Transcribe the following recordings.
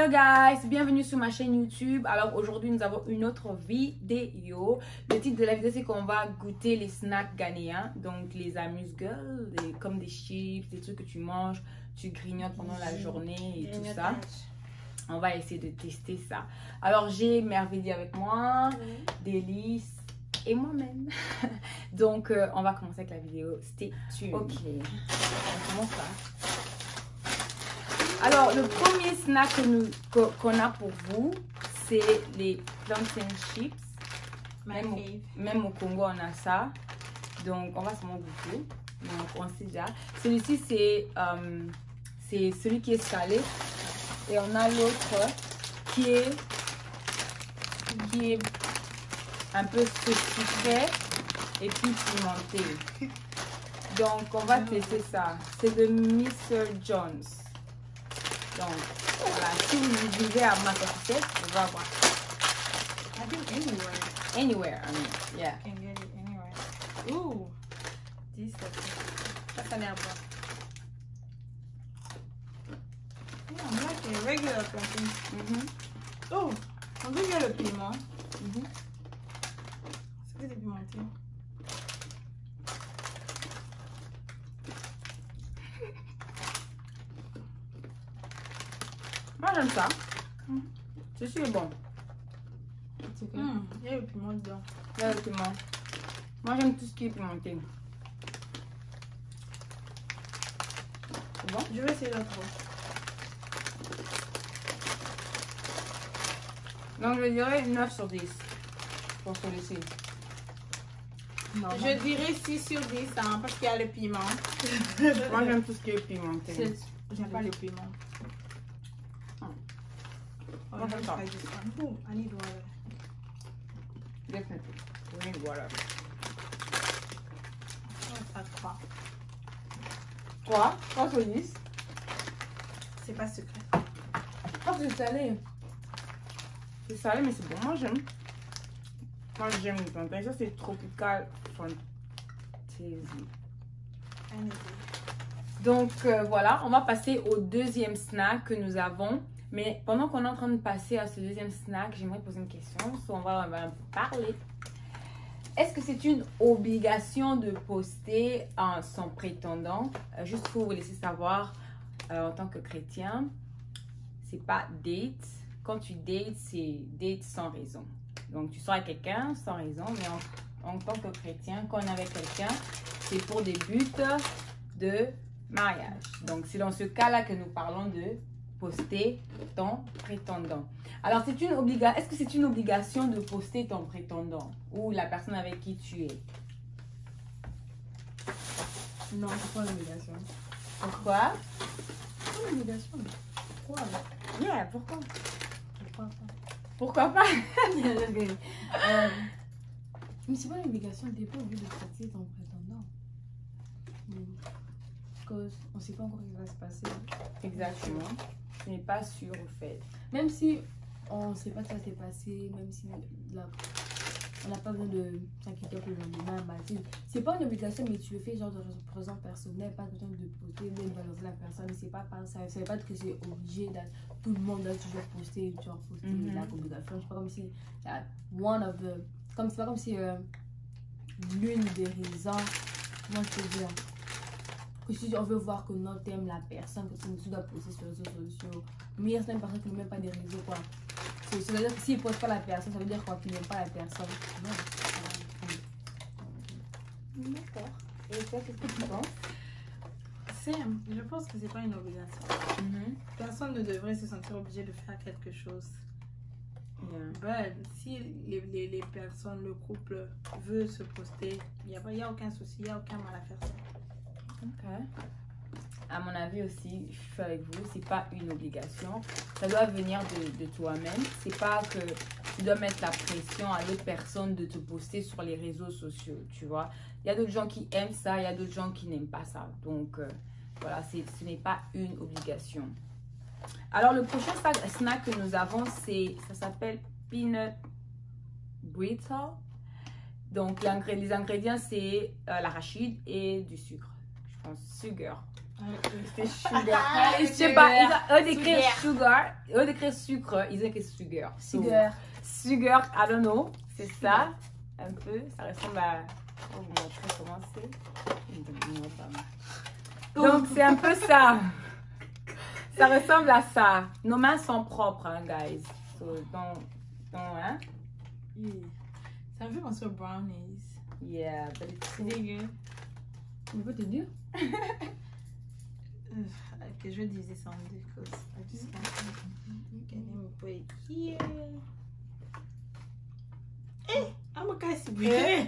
Hello guys, bienvenue sur ma chaîne YouTube. Alors aujourd'hui nous avons une autre vidéo. Le titre de la vidéo c'est qu'on va goûter les snacks ghanéens. Donc les amuse-gueules, comme des chips, des trucs que tu manges, tu grignotes pendant la journée et tout ça. On va essayer de tester ça. Alors j'ai Merveille avec moi, Délice et moi-même. Donc on va commencer avec la vidéo. Stay tuned. Ok, on commence là. Alors, le premier snack qu'on a pour vous, c'est les plantain chips. Même au Congo, on a ça. Donc, on va sûrement goûter. Donc, on sait déjà. Celui-ci, c'est celui qui est salé. Et on a l'autre qui est un peu sucré et puis pimenté. Donc, on va tester ça. C'est de Mr. John's. Donc, voilà, si vous vivez à Massachusetts, on va voir. I think anywhere. Anywhere, I mean, yeah. You can get it anywhere. Ooh, this is that's an apple. Yeah, I'm like a regular plantain. Oh, on veut bien le piment. C'est que c'est pimenté. Moi, j'aime ça. Ceci est bon. Il y a le piment dedans. Il y a le piment. Moi, j'aime tout ce qui est pimenté. C'est bon? Je vais essayer l'autre. Donc, je dirais 9 sur 10 pour celui-ci. Je dirais 6 sur 10 hein, parce qu'il y a le piment. Moi, j'aime tout ce qui est pimenté. J'aime pas le piment. Oh, Moi, j'aime ça. Oh, I need water. Definitely. We need water. Oh, ça croit. 3 sur 10. C'est pas secret. Oh, c'est salé. C'est salé, mais c'est bon. Moi, j'aime. Moi, j'aime le plantain. Ça, c'est tropical fantasy. Donc, voilà. On va passer au deuxième snack que nous avons. Mais pendant qu'on est en train de passer à ce deuxième snack, j'aimerais poser une question. On va un peu parler. Est-ce que c'est une obligation de poster son prétendant? Juste pour vous laisser savoir, en tant que chrétien, c'est pas date. Quand tu dates, c'est date sans raison. Donc, tu sors avec quelqu'un sans raison, mais en tant que chrétien, quand on est avec quelqu'un, c'est pour des buts de mariage. Donc, c'est dans ce cas-là que nous parlons de poster ton prétendant. Alors, c'est une obligation. Est-ce que c'est une obligation de poster ton prétendant ou la personne avec qui tu es? Non, c'est pas une obligation. Pourquoi? C'est pas une obligation. Pourquoi? Yeah, pourquoi? Pourquoi pas? Pourquoi pas? Mais c'est pas une obligation. T'es pas obligé de poster ton prétendant. Parce qu'on sait pas encore ce qui va se passer. Exactement. Tu n'es pas sûr au fait. Même si on ne sait pas ce qui va se passer, même si on n'a pas besoin de s'inquiéter pour le lendemain, bah, c'est pas une obligation, mais tu le fais genre de raison personnelle, pas besoin de poster, de valoriser la personne. C'est pas ça veut pas dire que c'est obligé, tout le monde doit toujours poster, la obligation. C'est pas comme si c'est pas comme si l'une des raisons, comment je peux dire, que si on veut voir que non, t'aimes la personne, que tu dois poster sur les réseaux sociaux. Mais il y a certaines personnes qui n'ont même pas des réseaux, quoi. Ça veut dire que s'ils ne postent pas la personne, ça veut dire quoi, qu'ils n'aiment pas la personne. D'accord. Et toi, qu'est-ce que tu penses? Je pense que c'est pas une obligation. Personne ne devrait se sentir obligé de faire quelque chose. Ben, si les personnes, le couple veut se poster, il n'y a aucun souci, il n'y a aucun mal à faire ça. Ok. À mon avis aussi, je suis avec vous, c'est pas une obligation. Ça doit venir de toi-même. C'est pas que tu dois mettre la pression à l'autre personne de te poster sur les réseaux sociaux, tu vois. Il y a d'autres gens qui aiment ça, il y a d'autres gens qui n'aiment pas ça. Donc, voilà, ce n'est pas une obligation. Alors, le prochain snack que nous avons, ça s'appelle Peanut Brittle. Donc, les ingrédients, c'est l'arachide et du sucre. Je Son sugar. C'est Sugar. Je sais pas, eux d'écrire sugar, eux d'écrire sucre, ils écrivent sugar. Sugar. Sugar, I don't know. C'est ça, un peu. Ça ressemble à. On va vous montrer comment c'est. Donc, c'est un peu ça. Ça ressemble à ça. Nos mains sont propres, hein, guys. So, hein? Yeah. Ça me fait penser aux brownies. Yeah, but it's C'est dégueu. Je peux te dire? Que je vais diviser ça en deux. Cause I just can't even put it here. Eh! I'm a guy, c'est bien.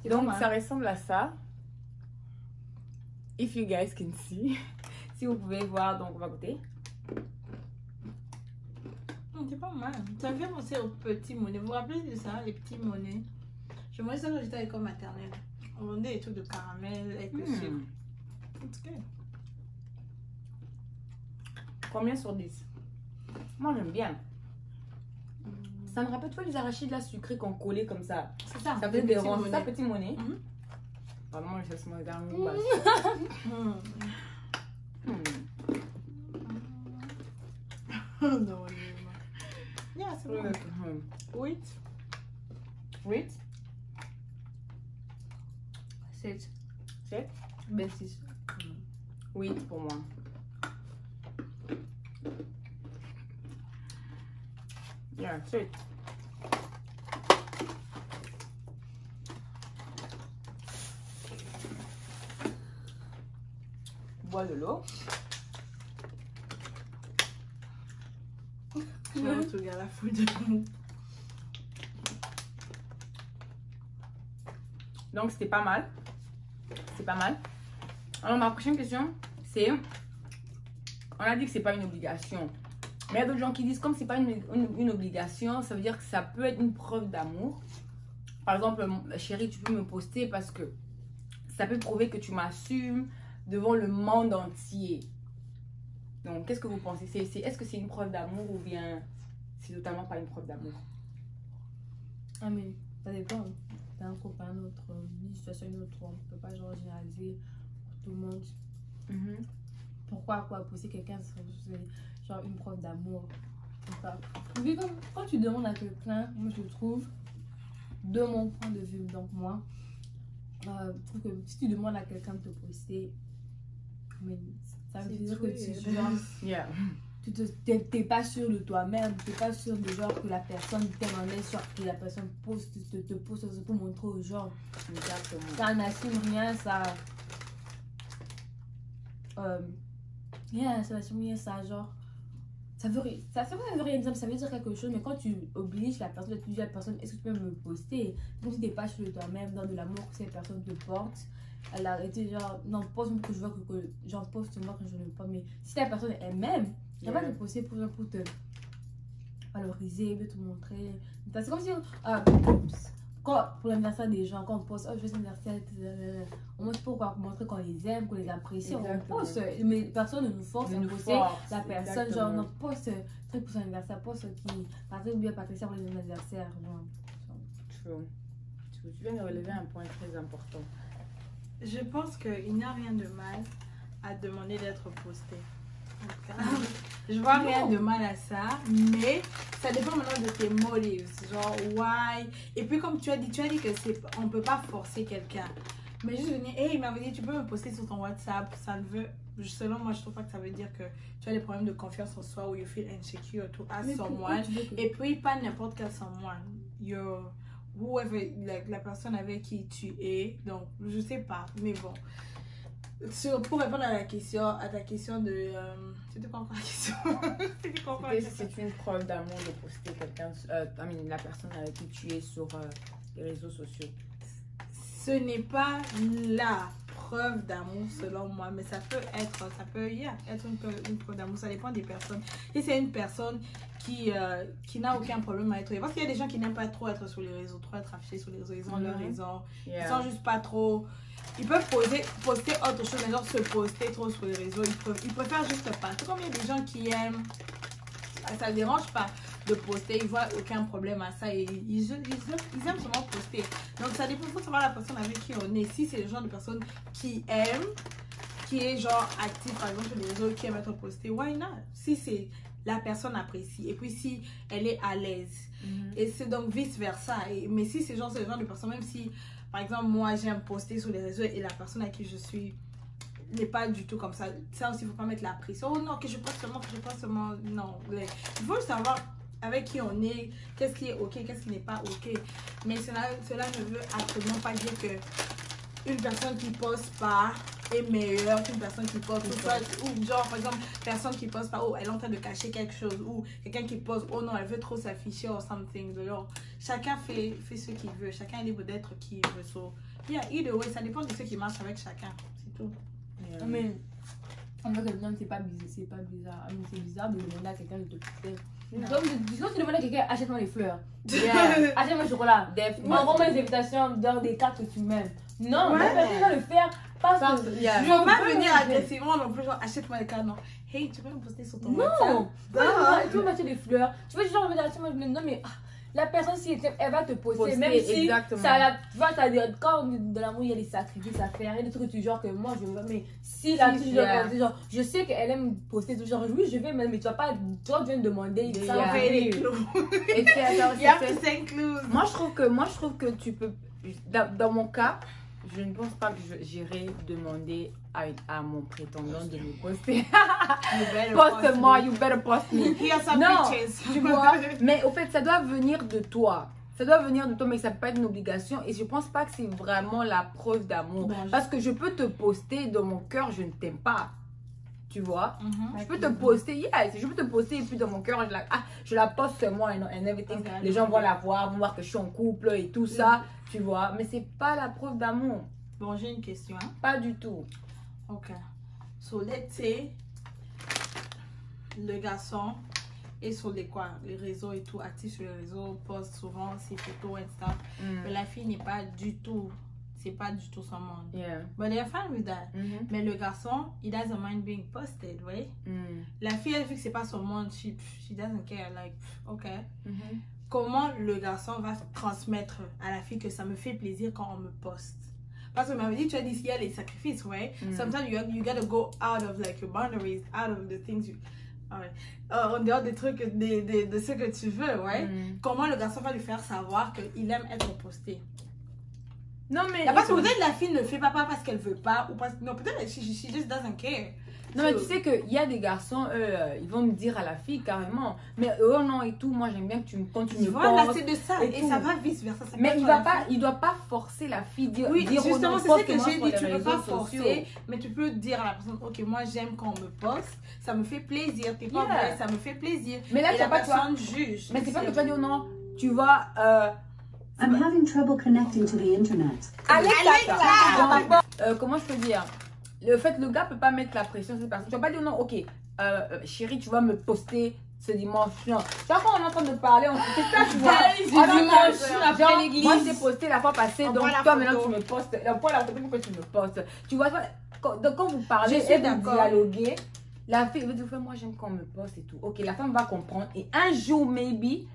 Donc, ça ressemble à ça. If you guys can see. Si vous pouvez voir, donc on va goûter. C'est pas mal. Ça me fait penser aux petits monnaies. Vous vous rappelez de ça, les petits monnaies? Je mangeais ça quand j'étais à l'école maternelle. On vendait des trucs de caramel avec le sucre. It's good. Combien sur 10? Moi, j'aime bien. Ça me rappelle, tu vois, les arachides là sucrés qu'on collait comme ça. C'est ça. Ça faisait des ronds. C'est ça, petit monnaie. Pardon, je laisse mon dernier mot. Non, yeah, c'est bon. Wait. Wait. 7. 7. Ben 6. 8 pour moi. Yeah, 7. Bois de l'eau. Je vais retrouver à la foudre. Donc, c'était pas mal. C'est pas mal. Alors, ma prochaine question, c'est... On a dit que c'est pas une obligation. Mais il y a d'autres gens qui disent, comme c'est pas une obligation, ça veut dire que ça peut être une preuve d'amour. Par exemple, chérie, tu peux me poster parce que ça peut prouver que tu m'assumes devant le monde entier. Donc, qu'est-ce que vous pensez? Est-ce que c'est une preuve d'amour ou bien c'est totalement pas une preuve d'amour? Ah, mais ça dépend. D'un couple à un autre, une situation à une autre, on peut pas genre généraliser pour tout le monde. Pourquoi pousser quelqu'un, c'est genre une preuve d'amour? Puis quand tu demandes à quelqu'un, moi je trouve, de mon point de vue, donc moi, je trouve que si tu demandes à quelqu'un de te poster, mais ça veut dire que tu genre, Yeah. t'es pas sûr de toi-même, t'es pas sûr de genre que la personne t'aime en est sûr que la personne te poste pour montrer aux gens. Exactement. Ça n'assume rien, ça n'assume rien, ça genre ça veut rien dire, ça veut dire quelque chose, mais quand tu obliges la personne, tu dis à la personne est-ce que tu peux me poster, donc si t'es pas sûr de toi-même, dans de l'amour que cette personne te porte, elle a arrêté genre non, poste-moi que je vois que j'en poste moi que je ne veux pas, mais si la personne elle-même elle va te poster pour te valoriser, de te montrer. C'est comme si pour l'anniversaire des gens, quand on poste, oh je fais son anniversaire, on montre pourquoi montrer qu'on les aime, qu'on les apprécie. Exactement. On poste, mais personne ne nous force à poster la personne. Exactement. Genre, on poste très pour son anniversaire, poste qui Patrick ou bien Patricia pour les anniversaires. Tu viens de relever un point très important. Je pense qu'il n'y a rien de mal à demander d'être posté. Je vois rien de mal à ça, mais ça dépend maintenant de tes motives, genre why. Et puis comme tu as dit que on peut pas forcer quelqu'un, mais juste venir, hey, il m'avait dit tu peux me poster sur ton WhatsApp, ça ne veut, selon moi je trouve pas que ça veut dire que tu as des problèmes de confiance en soi ou you feel insecure to ask someone. Et puis pas n'importe quel someone, whoever, la personne avec qui tu es, donc je sais pas, mais bon. Pour répondre à ta question de... C'était pas encore la question. C'est une preuve d'amour de poster quelqu'un, la personne avec qui tu es sur les réseaux sociaux. Ce n'est pas la preuve d'amour selon moi, mais ça peut être une preuve d'amour. Ça dépend des personnes. Si c'est une personne qui n'a aucun problème à être... Parce qu'il y a des gens qui n'aiment pas trop être sur les réseaux, trop être affichés sur les réseaux, ils ont leur raison. Ils sont juste pas trop... Ils peuvent poster autre chose, mais genre se poster trop sur les réseaux. Ils préfèrent juste pas. C'est comme il y a des gens qui aiment, ça ne dérange pas de poster, ils voient aucun problème à ça. Et ils aiment seulement poster. Donc, ça dépend, il faut savoir la personne avec qui on est. Si c'est le genre de personne qui aime, qui est genre active, par exemple, sur les réseaux, qui aime être postée, why not? Si c'est la personne apprécie, et puis si elle est à l'aise. Et c'est donc vice-versa. Mais si c'est le genre de personne, même si, par exemple, moi, j'aime poster sur les réseaux et la personne à qui je suis n'est pas du tout comme ça. Ça aussi, il ne faut pas mettre la pression. Oh non, que je poste seulement, non. Il faut savoir avec qui on est, qu'est-ce qui est ok, qu'est-ce qui n'est pas ok. Mais cela ne veut absolument pas dire que une personne qui poste pas est meilleure qu'une personne qui poste, ou genre par exemple personne qui poste pas, oh elle est en train de cacher quelque chose, ou quelqu'un qui poste, oh non elle veut trop s'afficher or something. Alors chacun fait ce qu'il veut, chacun est libre d'être qui il veut. So yeah, either way, ça dépend de ce qui marche avec chacun, c'est tout. Mais en fait, c'est pas bizarre. C'est bizarre de demander à quelqu'un de te poster. Donc, disons que tu demandes à quelqu'un, achète-moi des fleurs. Achète-moi du chocolat. Envoie-moi des invitations dans des cartes que tu m'aimes. Non, la personne va le faire parce que je ne veux pas venir agressivement non plus, genre achète-moi des cartes, non. Hey, tu peux me poster sur ton WhatsApp? Non, tu veux m'acheter des fleurs. Tu veux genre me non mais la personne si elle va te poster même si exactement. Ça tu vois ça quand de l'amour il y a des sacrifices à faire, il y a des trucs du genre que moi je veux, mais si la fille genre je sais qu'elle aime poster tout genre oui je vais mais tu vas pas toi tu viens me demander ça fait des clous. Et puis attends, moi je trouve que tu peux dans mon cas, je ne pense pas que j'irai demander à mon prétendant de me poster. Poste-moi, you better post me. Non, tu vois, mais au fait, ça doit venir de toi. Ça doit venir de toi, mais ça peut pas être une obligation. Et je pense pas que c'est vraiment la preuve d'amour. Parce que je peux te poster dans mon cœur, je ne t'aime pas. Tu vois, je peux te poster, je peux te poster et puis dans mon cœur, je la poste moi and everything. Les gens vont la voir, vont voir que je suis en couple et tout ça, tu vois. Mais c'est pas la preuve d'amour. Bon, j'ai une question. Hein? Pas du tout. Ok. So, let's say, le garçon est sur les réseaux et tout, actif sur les réseaux, poste souvent ses photos et stuff. Mais la fille n'est pas du tout... C'est pas du tout son monde. Yeah. But they're fine with that. Mais le garçon, he doesn't mind being posted, right? La fille, elle, vu que c'est pas son monde, she doesn't care. Like, ok. Comment le garçon va transmettre à la fille que ça me fait plaisir quand on me poste? Parce que m'avait dit, tu as dit, il y a les sacrifices, right? Sometimes you gotta go out of like your boundaries, out of the things you... en dehors des trucs, de ce que tu veux, right? Comment le garçon va lui faire savoir qu'il aime être posté? Non, mais. Parce que peut-être la fille ne le fait pas parce qu'elle veut pas, ou parce que. Non, peut-être she just doesn't care. Non, mais tu sais qu'il y a des garçons, ils vont me dire à la fille carrément, mais oh non et tout, moi j'aime bien que tu me postes. Voilà, c'est de ça, et ça va vice versa. Mais il doit pas forcer la fille, dire justement, c'est ce que j'ai dit, tu peux pas forcer, mais tu peux dire à la personne, ok, moi j'aime quand on me poste, ça me fait plaisir, t'es pas vrai, ça me fait plaisir. Mais là, et la personne juge. Mais c'est pas que tu vas dire non, tu vois. I'm having trouble connecting to the internet. Comment je peux dire? Le fait, le gars peut pas mettre la pression sur cette personne. Tu vas pas dire non, ok, chérie, tu vas me poster ce dimanche. Non. Tu vois, quand on est en train de parler, on fait ça, tu vois. Dimanche après l'église. Moi, j'ai posté la fois passée, donc toi, maintenant, tu me postes. Pourquoi tu me postes? Tu vois, quand vous parlez et vous dialoguez, la fille veut dire, moi, j'aime quand on me poste et tout. Ok, la femme va comprendre. Et un jour, maybe,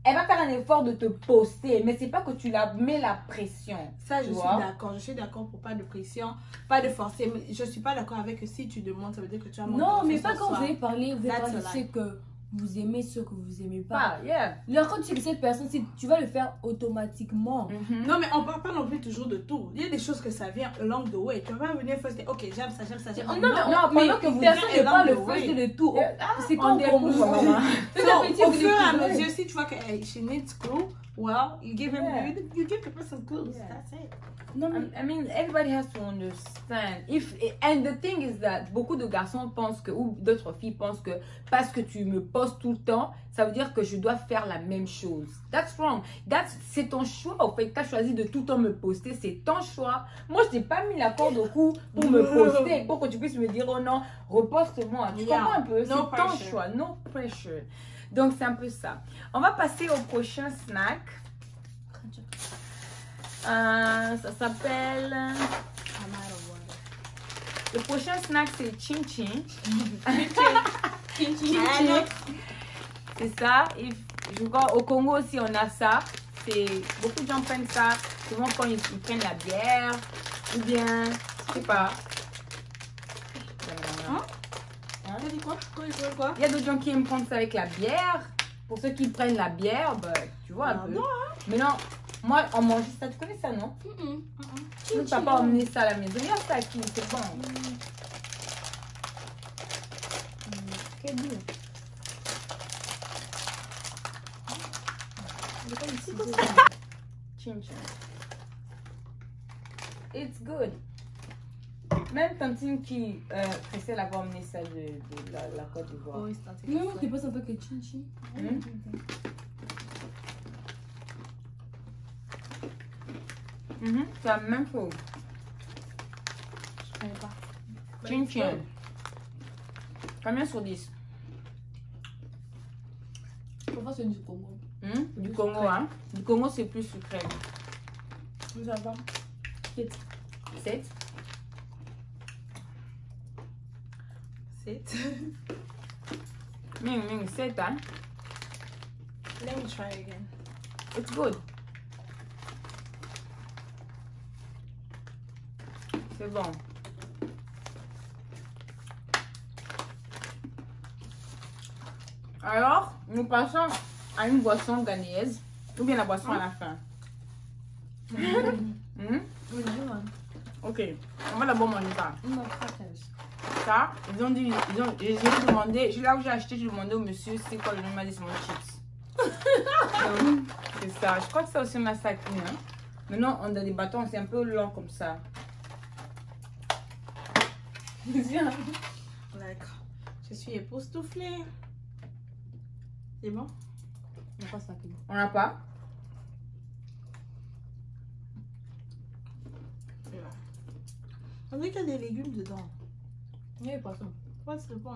elle va faire un effort de te poster, mais c'est pas que tu la mets la pression. Ça, je suis d'accord. Je suis d'accord pour pas de pression, pas de forcer. Mais je suis pas d'accord avec que si tu demandes, ça veut dire que tu as non, mais pas quand vous allez parler, vous allez parler de ce que vous aimez, ce que vous aimez pas. Là, quand tu sais que cette personne, tu vas le faire automatiquement. Non, mais on parle pas non plus toujours de tout. Il y a des choses que ça vient along the way. Tu vas pas venir faire, ok, j'aime ça, j'aime ça, j'aime ça. Non, pendant que vous personne ne parle de tout. C'est comme pour vous. Au fur et à mesure, si tu vois que she needs clue, well, you give the person clues. That's it. No, I mean, everybody has to understand. And the thing is that beaucoup de garçons pensent que, ou d'autres filles pensent que parce que tu me postes tout le temps, ça veut dire que je dois faire la même chose. That's wrong. C'est ton choix. Au fait, tu as choisi de tout le temps me poster, c'est ton choix. Moi, je n'ai pas mis la corde au cou pour me poster, pour que tu puisses me dire, oh non, reposte-moi. Tu comprends un peu? C'est ton choix. No pressure. Donc, c'est un peu ça. On va passer au prochain snack. Ça s'appelle... Le prochain snack, c'est Chin Chin. C'est ça. Et je crois au Congo aussi, on a ça. c'est... Beaucoup de gens prennent ça, souvent quand ils prennent la bière, ou bien, je sais pas. Hein? T'as dit quoi? Quoi? Il y a d'autres gens qui aiment prendre ça avec la bière. Pour ceux qui prennent la bière, bah, tu vois un peu. Non, hein? Mais non, moi, on mange ça. Tu connais ça, non? Tu ne peux pas emmener ça à la maison. Il y a ça qui, c'est bon. Quel goût. Chin chin. It's good. Même Tantine qui pressait l'avoir emmené ça de la Côte d'Ivoire. Oh, c'est un truc. Non, tu penses un peu que chin-chin. C'est la même chose. Je connais pas. Chin chin. Combien sur 10? Pourquoi c'est du Congo? Du Congo, hein? Du Congo, c'est plus sucré. Vous savez pas? 7. 7. Ming, 7, hein? Let me try again. It's good. C'est bon. Alors, nous passons à une boisson ghanéenne. Ou bien la boisson à la fin. Ok, on va d'abord manger ça. Ça, ils ont dit, j'ai demandé, là où j'ai acheté, j'ai demandé au monsieur c'est quoi le nom, il m'a dit c'est mon chips. C'est ça, je crois que ça aussi ma sacrée. Hein. Maintenant, on a des bâtons, c'est un peu long comme ça. D'accord. Je suis époustouflée. C'est bon? On n'a pas? On dirait qu'il y a des légumes dedans. Il y a des poissons. Ouais, c'est bon.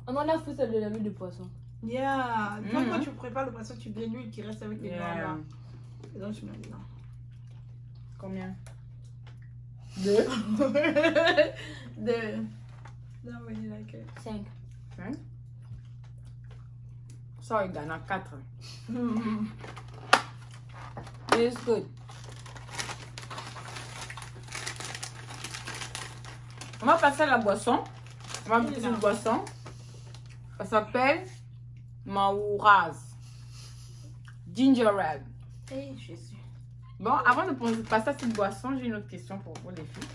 On en a fait celle de la huile de poisson. Yeah. Quand tu prépares le poisson, tu mets l'huile qui reste avec les noix là. Et donc, tu mets dedans. Combien? 2? 2. Non, mais il a que 5. 5? Ça, il gagne 4. It's good. On va passer à la boisson. On va goûter une boisson. Ça s'appelle Maouraz. Ginger ale. Hey, Jésus. Bon, avant de passer à cette boisson, j'ai une autre question pour vous les filles.